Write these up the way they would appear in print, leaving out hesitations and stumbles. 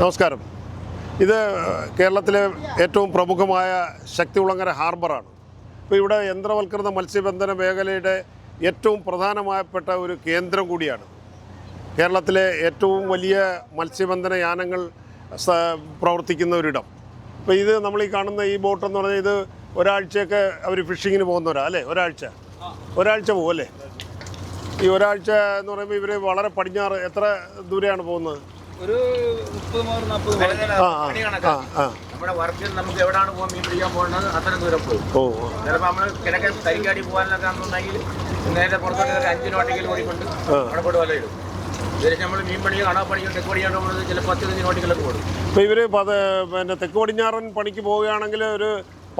നമസ്കാരം. ഇത് കേരളത്തിലെ ഏറ്റവും പ്രമുഖമായ ശക്തികുളങ്ങര ഹാർബറാണ്. ഇപ്പോൾ ഇവിടെ യന്ത്രവൽകൃത മത്സ്യബന്ധന മേഖലയുടെ ഏറ്റവും പ്രധാനമായപ്പെട്ട ഒരു കേന്ദ്രം കൂടിയാണ്. കേരളത്തിലെ ഏറ്റവും വലിയ മത്സ്യബന്ധന യാനങ്ങൾ പ്രവർത്തിക്കുന്ന ഒരിടം. ഇപ്പോൾ ഇത് നമ്മൾ ഈ കാണുന്ന ഈ ബോട്ടെന്ന് പറഞ്ഞാൽ ഇത് ഒരാഴ്ചയൊക്കെ അവർ ഫിഷിങ്ങിന് പോകുന്നവരാ അല്ലേ? ഒരാഴ്ച പോകും അല്ലേ? ഈ ഒരാഴ്ച എന്ന് പറയുമ്പോൾ ഇവർ വളരെ പടിഞ്ഞാറ് എത്ര ദൂരെയാണ് പോകുന്നത്? ഒരു 30-40 നമ്മുടെ വർക്കിൽ നമുക്ക് എവിടെയാണ് പോകാൻ മീൻ പിടിക്കാൻ പോകുന്നത് അത്ര ദൂരം പോകും. ചിലപ്പോൾ നമ്മൾ കിഴക്കൻ കരിക്കാടി പോകാനൊക്കെ ആണെന്നുണ്ടെങ്കിൽ നേരെ പുറത്തോട്ട് 5 നോട്ടിക്കൽ ഓടിക്കൊണ്ട് അവിടെ പോയിട്ട് വല ഇടും. ഏകദേശം നമ്മൾ മീൻ പണിയോ കാണാൻ പണിയോ തെക്ക് പടിയാണ്ട് പോകുന്നത് ചില 10-15 നോട്ടിക്കലൊക്കെ പോകും. ഇപ്പോൾ ഇവർ പിന്നെ തെക്ക് പടിഞ്ഞാറൻ പണിക്ക് പോവുകയാണെങ്കിൽ ഒരു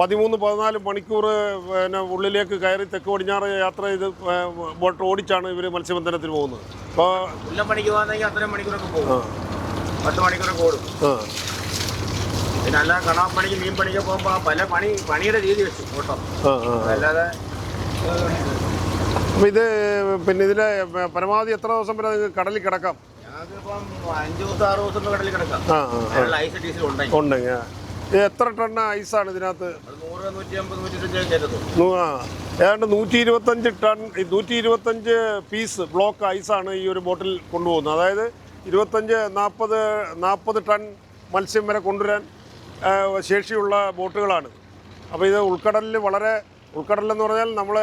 13-14 മണിക്കൂർ പിന്നെ ഉള്ളിലേക്ക് കയറി തെക്ക് പടിഞ്ഞാറ് യാത്ര ചെയ്ത് ബോട്ട് ഓടിച്ചാണ് ഇവർ മത്സ്യബന്ധനത്തിന് പോകുന്നത്. അപ്പോൾ എല്ലാം പണിക്ക് പോകുന്നെങ്കിൽ അത്രയും മണിക്കൂറൊക്കെ പോകും, 10 മണിക്കൂറൊക്കെ ഓടും. പിന്നെ അല്ലാതെ കാണാൻ പണിക്ക് മീൻ പണിക്ക് പോകുമ്പോൾ പല പണിയുടെ രീതി വെച്ചു ഓട്ടം. അല്ലാതെ അപ്പോൾ ഇത് പിന്നെ ഇതിലെ പരമാവധി എത്ര ദിവസം വരെ നിങ്ങൾക്ക് കടലിൽ കിടക്കാം? ഞങ്ങൾക്കിപ്പം 5 ദിവസം 6 ദിവസം കടലിൽ കിടക്കാം. ഐസ് ഡീസൽ ഉണ്ടെങ്കിൽ എത്ര ടൺ ഐസാണ് ഇതിനകത്ത്? 100-150 125 ടൺ 125 പീസ് ബ്ലോക്ക് ഐസാണ് ഈ ഒരു ബോട്ടിൽ കൊണ്ടുപോകുന്നത്. അതായത് 25-40 ടൺ മത്സ്യം വരെ കൊണ്ടുവരാൻ ശേഷിയുള്ള ബോട്ടുകളാണ്. അപ്പോൾ ഇത് ഉൾക്കടലിലെന്ന് പറഞ്ഞാൽ നമ്മൾ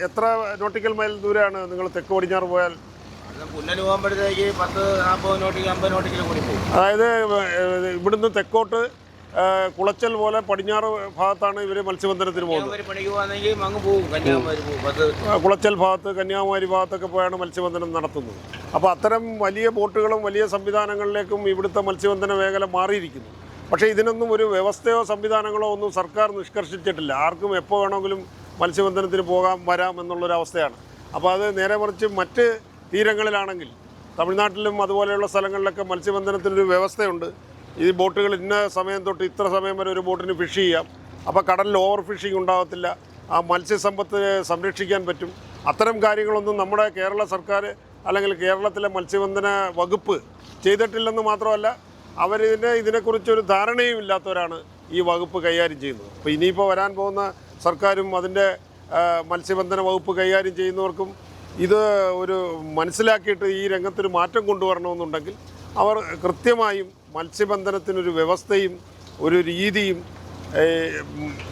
എത്ര നോട്ടിക്കൽ മൈൽ ദൂരെയാണ് നിങ്ങൾ തെക്ക് പടിഞ്ഞാറ് പോയാൽ? പോകുമ്പോഴത്തേക്ക് 10-40 നോട്ടിക്കൽ 50 നോട്ടിക്കൽ കൂടി പോകും. അതായത് ഇവിടുന്ന് തെക്കോട്ട് കുളച്ചൽ പോലെ പടിഞ്ഞാറ് ഭാഗത്താണ് ഇവർ മത്സ്യബന്ധനത്തിന് പോകുന്നത്. കുളച്ചൽ ഭാഗത്ത് കന്യാകുമാരി ഭാഗത്തൊക്കെ പോയാണ് മത്സ്യബന്ധനം നടത്തുന്നത്. അപ്പോൾ അത്തരം വലിയ ബോട്ടുകളും വലിയ സംവിധാനങ്ങളിലേക്കും ഇവിടുത്തെ മത്സ്യബന്ധന മേഖല മാറിയിരിക്കുന്നു. പക്ഷേ ഇതിനൊന്നും ഒരു വ്യവസ്ഥയോ സംവിധാനങ്ങളോ ഒന്നും സർക്കാർ നിഷ്കർഷിച്ചിട്ടില്ല. ആർക്കും എപ്പോൾ വേണമെങ്കിലും മത്സ്യബന്ധനത്തിന് വരാം എന്നുള്ളൊരവസ്ഥയാണ്. അപ്പോൾ അത് നേരെ മറിച്ച് മറ്റ് തീരങ്ങളിലാണെങ്കിൽ തമിഴ്നാട്ടിലും അതുപോലെയുള്ള സ്ഥലങ്ങളിലൊക്കെ മത്സ്യബന്ധനത്തിനൊരു വ്യവസ്ഥയുണ്ട്. ഈ ബോട്ടുകൾ ഇന്ന സമയം തൊട്ട് ഇത്ര സമയം വരെ ഒരു ബോട്ടിന് ഫിഷ് ചെയ്യാം. അപ്പോൾ കടലിൽ ഓവർ ഫിഷിംഗ് ഉണ്ടാകത്തില്ല. ആ മത്സ്യസമ്പത്ത് സംരക്ഷിക്കാൻ പറ്റും. അത്തരം കാര്യങ്ങളൊന്നും നമ്മുടെ കേരള സർക്കാർ അല്ലെങ്കിൽ കേരളത്തിലെ മത്സ്യബന്ധന വകുപ്പ് ചെയ്തിട്ടില്ലെന്ന് മാത്രമല്ല, ഇതിനെക്കുറിച്ചൊരു ധാരണയും ഇല്ലാത്തവരാണ് ഈ വകുപ്പ് കൈകാര്യം ചെയ്യുന്നത്. അപ്പോൾ ഇനിയിപ്പോൾ വരാൻ പോകുന്ന സർക്കാരും അതിൻ്റെ മത്സ്യബന്ധന വകുപ്പ് കൈകാര്യം ചെയ്യുന്നവർക്കും ഇത് ഒരു മനസ്സിലാക്കിയിട്ട് ഈ രംഗത്തൊരു മാറ്റം കൊണ്ടുവരണമെന്നുണ്ടെങ്കിൽ അവർ കൃത്യമായും മത്സ്യബന്ധനത്തിനൊരു വ്യവസ്ഥയും ഒരു രീതിയും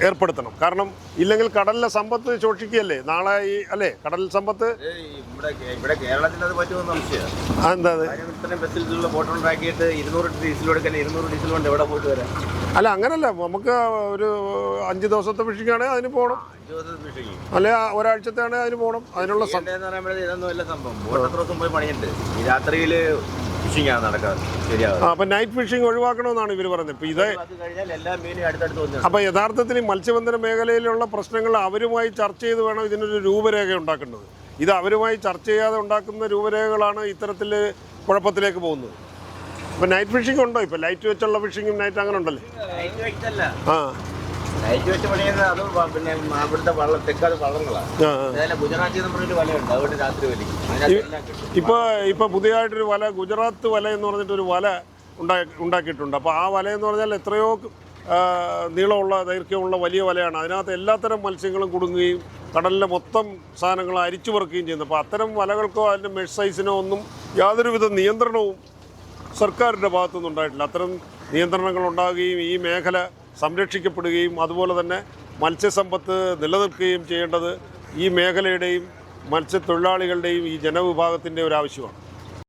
ഏർപ്പെടുത്തണം. കാരണം ഇല്ലെങ്കിൽ കടലിലെ സമ്പത്ത് ശോഷിക്കുകയല്ലേ നാളെ അല്ലേ കടൽ സമ്പത്ത്. ഇവിടെ കേരളത്തിൽ അത് പറ്റുമെന്ന് സംശയമാണ്. എന്താ ബസ്സിലുള്ള ബോട്ട് ഉണ്ടാക്കിയിട്ട് 200 ഡീസൽ കൊടുക്കാൻ 200 ഡീസൽ കൊണ്ട് എവിടെ പോയിട്ട് വരാം? അല്ല അങ്ങനല്ല, നമുക്ക് ഒരു 5 ദിവസത്തെ ഫിഷിംഗ് ആണെങ്കിൽ അതിന് പോകണം, 5 ദിവസത്തെ ഫിഷിംഗ് അല്ലെ ഒരാഴ്ചത്തെ ആണെങ്കിൽ അതിന് പോകണം. അതിനുള്ള ഇതൊന്നും അല്ല സംഭവം. ബോട്ട് എത്ര ദിവസം പോയി പണിയുണ്ട്, ഈ രാത്രിയിൽ ഫിഷിംഗ് ആണ് നടക്കാറ്. ശരിയാവും. അപ്പം നൈറ്റ് ഫിഷിംഗ് ഒഴിവാക്കണമെന്നാണ് ഇവർ പറയുന്നത്. ഇപ്പം ഇത് എല്ലാ മീനും അടുത്തടുത്ത്. അപ്പം യഥാർത്ഥത്തിൽ മത്സ്യബന്ധന മേഖലയിലുള്ള പ്രശ്നങ്ങൾ അവരുമായി ചർച്ച ചെയ്ത് വേണം ഇതിനൊരു രൂപരേഖ ഉണ്ടാക്കേണ്ടത്. ഇത് അവരുമായി ചർച്ച ചെയ്യാതെ ഉണ്ടാക്കുന്ന രൂപരേഖകളാണ് ഇത്തരത്തിൽ കുഴപ്പത്തിലേക്ക് പോകുന്നത്. ഇപ്പം നൈറ്റ് ഫിഷിംഗ് ഉണ്ടോ? ഇപ്പം ലൈറ്റ് വെച്ചുള്ള ഫിഷിംഗും നൈറ്റ് അങ്ങനെ ഉണ്ടല്ലേ? ലൈറ്റ് വെച്ച് പണിയുന്നത് അത് പിന്നെ അവിടുത്തെ തെക്കാട് വള്ളങ്ങളാണ്. ഗുജറാത്തിൽ നമ്മളൊരു വലയുണ്ട്, അതുകൊണ്ട് രാത്രി വലിക്കും. ഇപ്പൊ പുതിയതായിട്ടൊരു വല, ഗുജറാത്ത് വല എന്ന് പറഞ്ഞിട്ടൊരു വല ഉണ്ടാക്കിയിട്ടുണ്ട്. അപ്പോൾ ആ വല എന്ന് പറഞ്ഞാൽ എത്രയോ നീളമുള്ള ദൈർഘ്യമുള്ള വലിയ വലയാണ്. അതിനകത്ത് എല്ലാത്തരം മത്സ്യങ്ങളും കുടുങ്ങുകയും കടലിലെ മൊത്തം സാധനങ്ങൾ അരിച്ചു പെറുക്കുകയും ചെയ്യുന്നു. അപ്പോൾ അത്തരം വലകൾക്കോ അതിൻ്റെ മെഷ് സൈസിനോ ഒന്നും യാതൊരുവിധ നിയന്ത്രണവും സർക്കാരിൻ്റെ ഭാഗത്തുനിന്ന് ഉണ്ടായിട്ടില്ല. അത്തരം നിയന്ത്രണങ്ങൾ ഉണ്ടാകുകയും ഈ മേഖല സംരക്ഷിക്കപ്പെടുകയും അതുപോലെ തന്നെ മത്സ്യസമ്പത്ത് നിലനിൽക്കുകയും ചെയ്യേണ്ടത് ഈ മേഖലയുടെയും മത്സ്യത്തൊഴിലാളികളുടെയും ഈ ജനവിഭാഗത്തിൻ്റെ ഒരു ആവശ്യമാണ്.